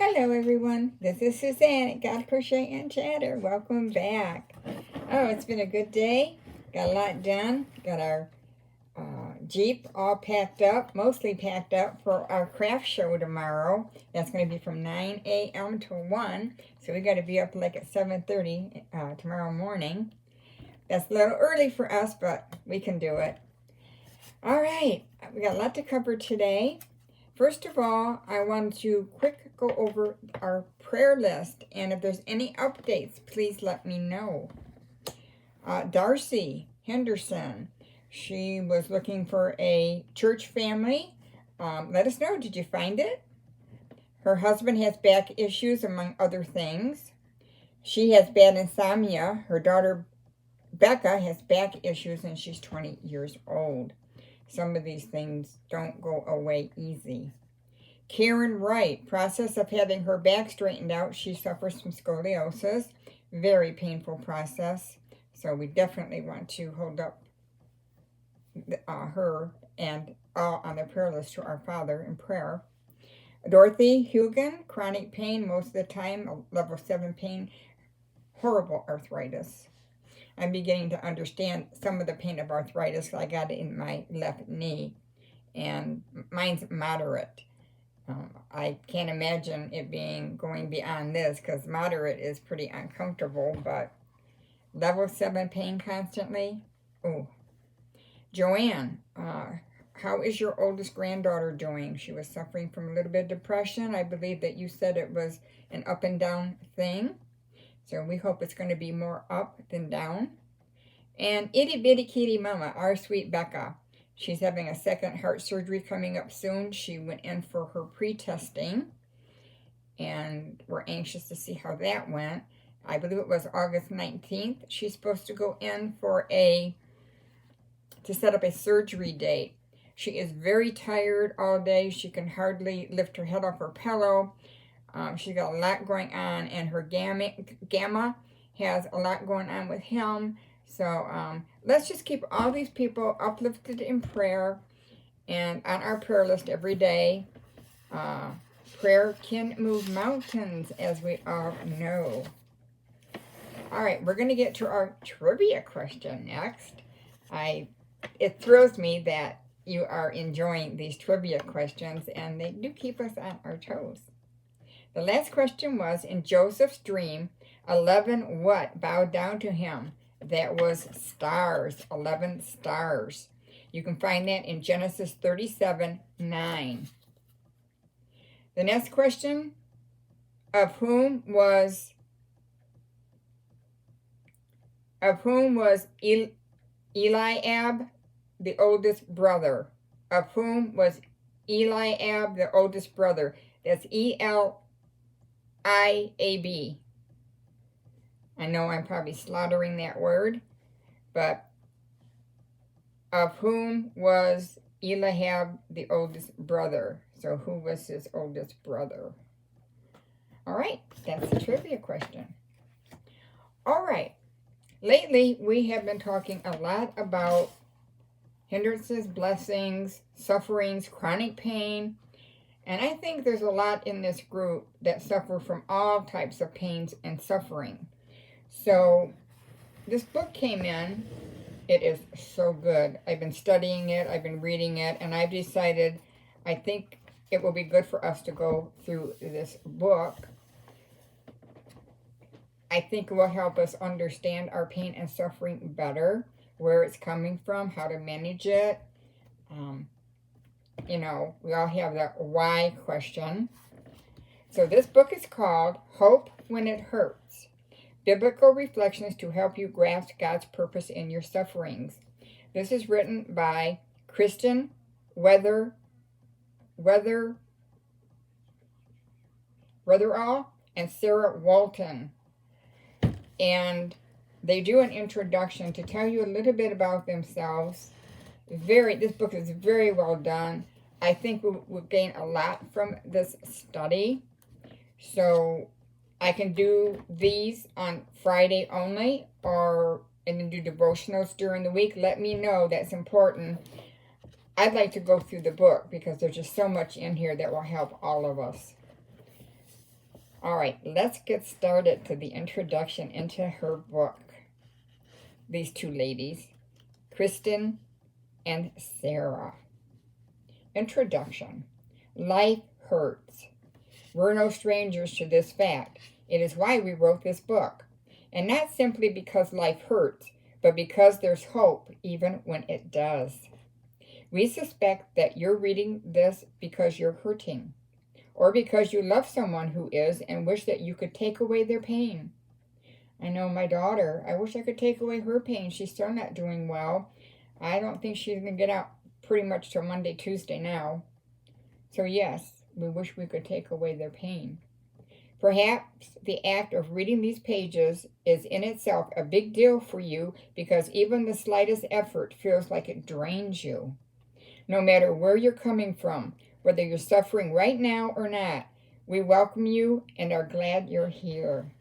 Hello everyone, this is Suzanne at God Crochet and Chatter. Welcome back. Oh, it's been a good day. Got a lot done. Got our Jeep all packed up, mostly packed up for our craft show tomorrow. That's going to be from 9 a.m. to 1. So we got to be up like at 7:30 tomorrow morning. That's a little early for us, but we can do it. All right, we got a lot to cover today. First of all, I want to quick go over our prayer list, and if there's any updates, please let me know. Darcy Henderson, she was looking for a church family. Let us know, did you find it? Her husband has back issues, among other things. She has bad insomnia. Her daughter, Becca, has back issues, and she's 20 years old. Some of these things don't go away easy. Karen Wright, process of having her back straightened out. She suffers from scoliosis. Very painful process. So we definitely want to hold up her and all on the prayer list to our Father in prayer. Dorothy Hugan, chronic pain most of the time, level 7 pain, horrible arthritis. I'm beginning to understand some of the pain of arthritis. I got it in my left knee, and mine's moderate. I can't imagine it going beyond this, because moderate is pretty uncomfortable, but level 7 pain constantly. Oh, Joanne, how is your oldest granddaughter doing? She was suffering from a little bit of depression. I believe that you said it was an up and down thing. So we hope it's going to be more up than down. And itty bitty kitty mama, our sweet Becca. She's having a second heart surgery coming up soon. She went in for her pre-testing, and we're anxious to see how that went. I believe it was August 19th. She's supposed to go in to set up a surgery date. She is very tired all day. She can hardly lift her head off her pillow. She's got a lot going on, and her gamma has a lot going on with him. So let's just keep all these people uplifted in prayer and on our prayer list every day. Prayer can move mountains, as we all know. All right, we're going to get to our trivia question next. It thrills me that you are enjoying these trivia questions, and they do keep us on our toes. The last question was, in Joseph's dream, 11 what bowed down to him? That was stars, 11 stars. You can find that in Genesis 37:9. The next question, of whom was Eliab the oldest brother? Of whom was Eliab the oldest brother? That's Eliab. I know I'm probably slaughtering that word, but of whom was Eliab the oldest brother? So who was his oldest brother? All right, that's the trivia question. All right, lately we have been talking a lot about hindrances, blessings, sufferings, chronic pain. And I think there's a lot in this group that suffer from all types of pains and suffering. So this book came in. It is so good. I've been studying it. I've been reading it. And I've decided I think it will be good for us to go through this book. I think it will help us understand our pain and suffering better, where it's coming from, how to manage it. We all have that why question. So this book is called Hope When It Hurts. Biblical Reflections to Help You Grasp God's Purpose in Your Sufferings. This is written by Kristen Weatherall and Sarah Walton. And they do an introduction to tell you a little bit about themselves. This book is very well done. I think we'll gain a lot from this study. So I can do these on Friday only, and then do devotionals during the week. Let me know. That's important. I'd like to go through the book because there's just so much in here that will help all of us. All right, let's get started to the introduction into her book. These two ladies, Kristen and Sarah. Introduction. Life hurts. We're no strangers to this fact. It is why we wrote this book. And not simply because life hurts, but because there's hope even when it does. We suspect that you're reading this because you're hurting, or because you love someone who is and wish that you could take away their pain. I know my daughter. I wish I could take away her pain. She's still not doing well. I don't think she's going to get out pretty much till Monday, Tuesday now. So yes, we wish we could take away their pain. Perhaps the act of reading these pages is in itself a big deal for you because even the slightest effort feels like it drains you. No matter where you're coming from, whether you're suffering right now or not, we welcome you and are glad you're here.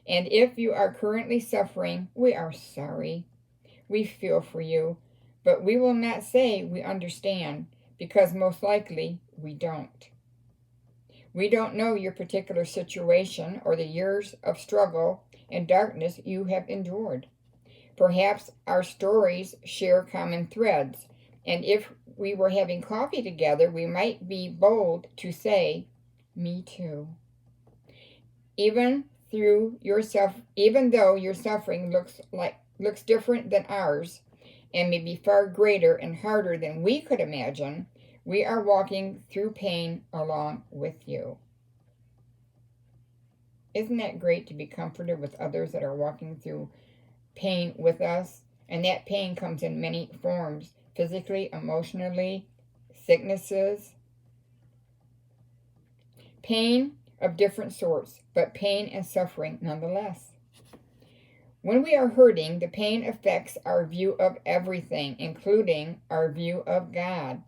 And if you are currently suffering, we are sorry. We feel for you, but we will not say we understand because most likely we don't. We don't know your particular situation or the years of struggle and darkness you have endured. Perhaps our stories share common threads, and if we were having coffee together, we might be bold to say, "Me too." Even though your suffering looks different than ours, and may be far greater and harder than we could imagine, we are walking through pain along with you. Isn't that great to be comforted with others that are walking through pain with us? And that pain comes in many forms, physically, emotionally, sicknesses. Pain of different sorts, but pain and suffering nonetheless. When we are hurting, the pain affects our view of everything, including our view of God.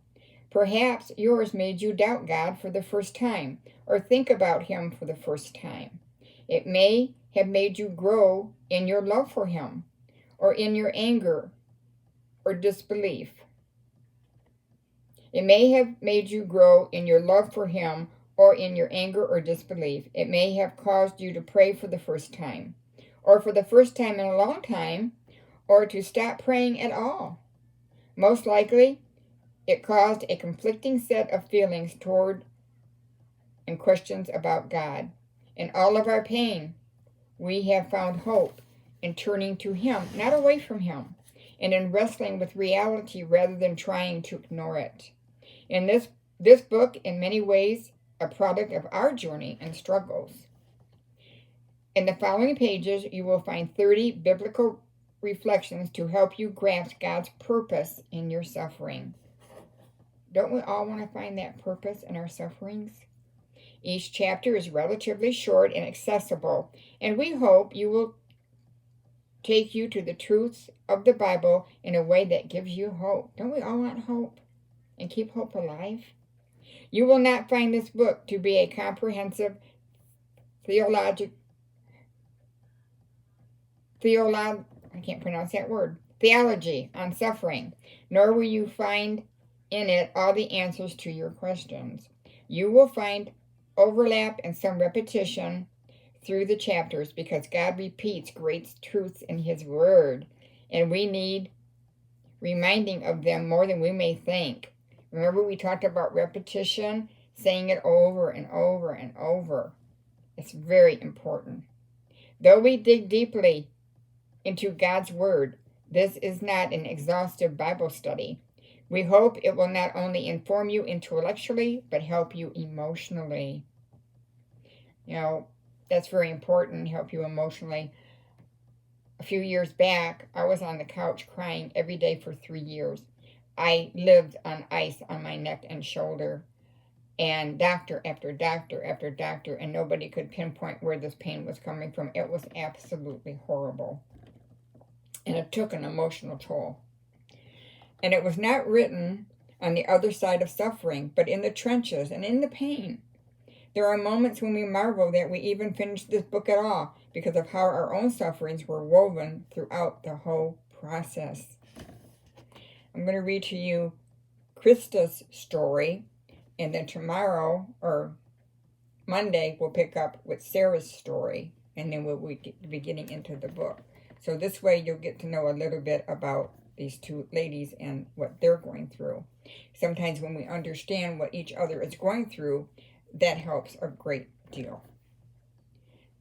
Perhaps yours made you doubt God for the first time, or think about Him for the first time. It may have made you grow in your love for Him, or in your anger or disbelief. It may have made you grow in your love for Him or in your anger or disbelief. It may have caused you to pray for the first time, or for the first time in a long time, or to stop praying at all. Most likely, it caused a conflicting set of feelings toward and questions about God. In all of our pain, we have found hope in turning to Him, not away from Him, and in wrestling with reality rather than trying to ignore it. In this book, in many ways, a product of our journey and struggles. In the following pages, you will find 30 biblical reflections to help you grasp God's purpose in your suffering. Don't we all want to find that purpose in our sufferings? Each chapter is relatively short and accessible, and we hope you will take you to the truths of the Bible in a way that gives you hope. Don't we all want hope and keep hope alive? You will not find this book to be a comprehensive theology on suffering, nor will you find in it all the answers to your questions. You will find overlap and some repetition through the chapters because God repeats great truths in His Word, and we need reminding of them more than we may think. Remember, we talked about repetition, saying it over and over and over. It's very important. Though we dig deeply into God's Word, this is not an exhaustive Bible study. We hope it will not only inform you intellectually, but help you emotionally. That's very important, help you emotionally. A few years back, I was on the couch crying every day for 3 years. I lived on ice on my neck and shoulder, and doctor after doctor after doctor, and nobody could pinpoint where this pain was coming from. It was absolutely horrible, and it took an emotional toll. And it was not written on the other side of suffering, but in the trenches and in the pain. There are moments when we marvel that we even finished this book at all because of how our own sufferings were woven throughout the whole process. I'm going to read to you Krista's story, and then tomorrow, or Monday, we'll pick up with Sarah's story, and then we'll be getting into the book. So this way you'll get to know a little bit about these two ladies and what they're going through. Sometimes when we understand what each other is going through, that helps a great deal.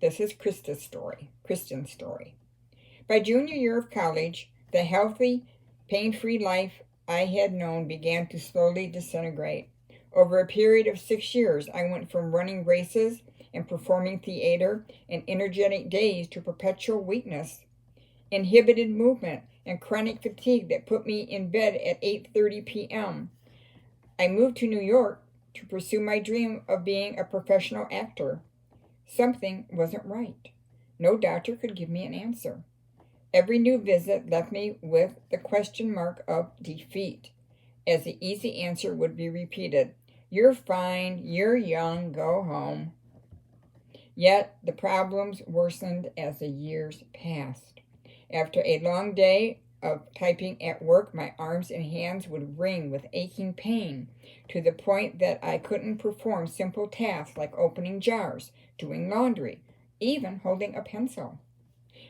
This is Kristen's story. By junior year of college, the healthy, pain-free life I had known began to slowly disintegrate. Over a period of 6 years, I went from running races and performing theater and energetic days to perpetual weakness, inhibited movement, and chronic fatigue that put me in bed at 8:30 p.m. I moved to New York to pursue my dream of being a professional actor. Something wasn't right. No doctor could give me an answer. Every new visit left me with the question mark of defeat, as the easy answer would be repeated. You're fine, you're young, go home. Yet the problems worsened as the years passed. After a long day of typing at work, my arms and hands would ring with aching pain, to the point that I couldn't perform simple tasks like opening jars, doing laundry, even holding a pencil.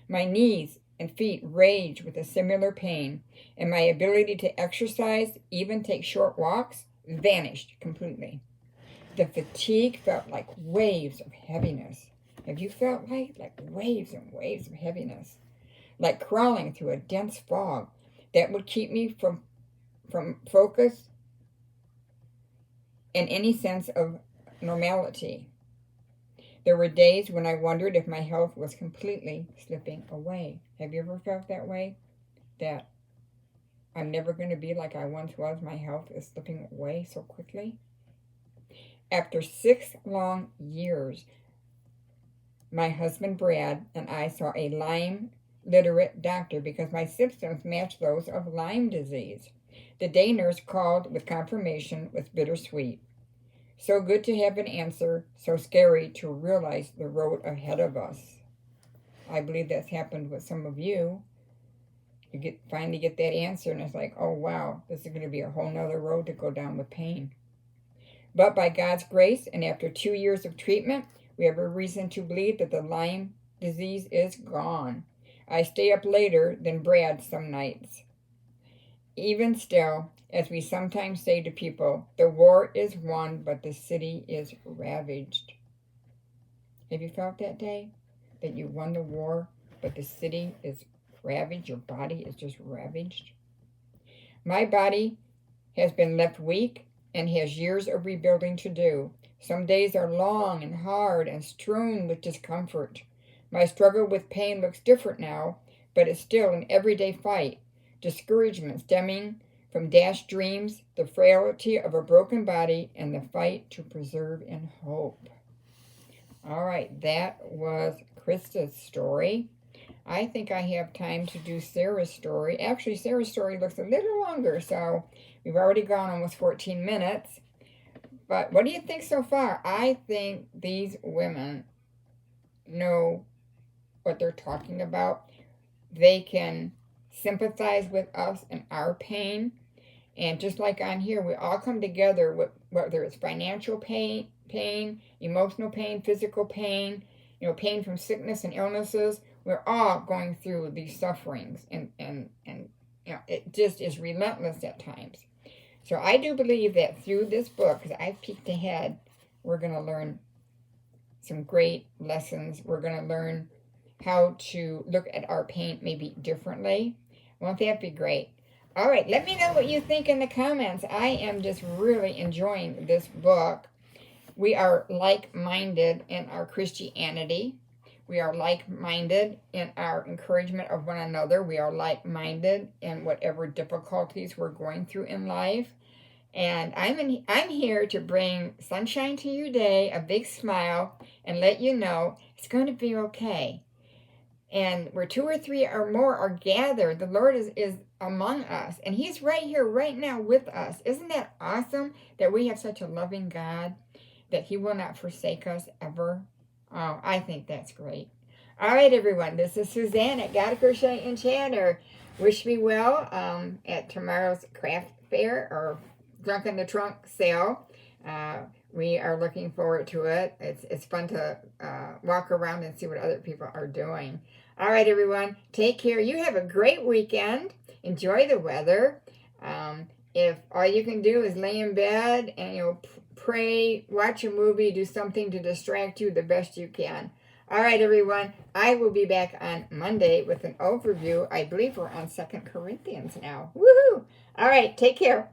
My knees and feet raged with a similar pain, and my ability to exercise, even take short walks, vanished completely. The fatigue felt like waves of heaviness. Have you felt like waves and waves of heaviness? Like crawling through a dense fog that would keep me from focus and any sense of normality. There were days when I wondered if my health was completely slipping away. Have you ever felt that way? That I'm never going to be like I once was. My health is slipping away so quickly. After 6 long years, my husband Brad and I saw a Lyme literate doctor because my symptoms matched those of Lyme disease. The day nurse called with confirmation was bittersweet. So good to have an answer, so scary to realize the road ahead of us. I believe that's happened with some of you. You finally get that answer, and it's like, oh wow, this is going to be a whole nother road to go down with pain. But by God's grace, and after 2 years of treatment, we have a reason to believe that the Lyme disease is gone. I stay up later than Brad some nights. Even still, as we sometimes say to people, the war is won, but the city is ravaged. Have you felt that day? That you won the war, but the city is ravaged? Your body is just ravaged? My body has been left weak and has years of rebuilding to do. Some days are long and hard and strewn with discomfort. My struggle with pain looks different now, but it's still an everyday fight. Discouragement stemming from dashed dreams, the frailty of a broken body, and the fight to preserve in hope. All right, that was Krista's story. I think I have time to do Sarah's story. Actually, Sarah's story looks a little longer, so we've already gone almost 14 minutes. But what do you think so far? I think these women know what they're talking about. They can sympathize with us and our pain. And just like on here, we all come together with whether it's financial pain, emotional pain, physical pain, pain from sickness and illnesses. We're all going through these sufferings, and it just is relentless at times. So I do believe that through this book, because I've peeked ahead, we're going to learn some great lessons. We're going to learn how to look at our pain maybe differently. Won't that be great? All right, let me know what you think in the comments. I am just really enjoying this book. We are like-minded in our Christianity. We are like-minded in our encouragement of one another. We are like-minded in whatever difficulties we're going through in life. And I'm here to bring sunshine to your day, a big smile, and let you know it's going to be okay. And where 2 or 3 or more are gathered, the Lord is among us. And He's right here, right now with us. Isn't that awesome that we have such a loving God, that He will not forsake us ever? Oh, I think that's great. All right, everyone. This is Suzanne at Gotta Crochet and Chatter. Wish me well at tomorrow's craft fair or Drunk in the Trunk sale. we are looking forward to it. It's fun to walk around and see what other people are doing. All right, everyone, take care. You have a great weekend. Enjoy the weather. If all you can do is lay in bed and pray, watch a movie, do something to distract you the best you can. All right, everyone. I will be back on Monday with an overview. I believe we're on 2 Corinthians now. Woohoo! All right, take care.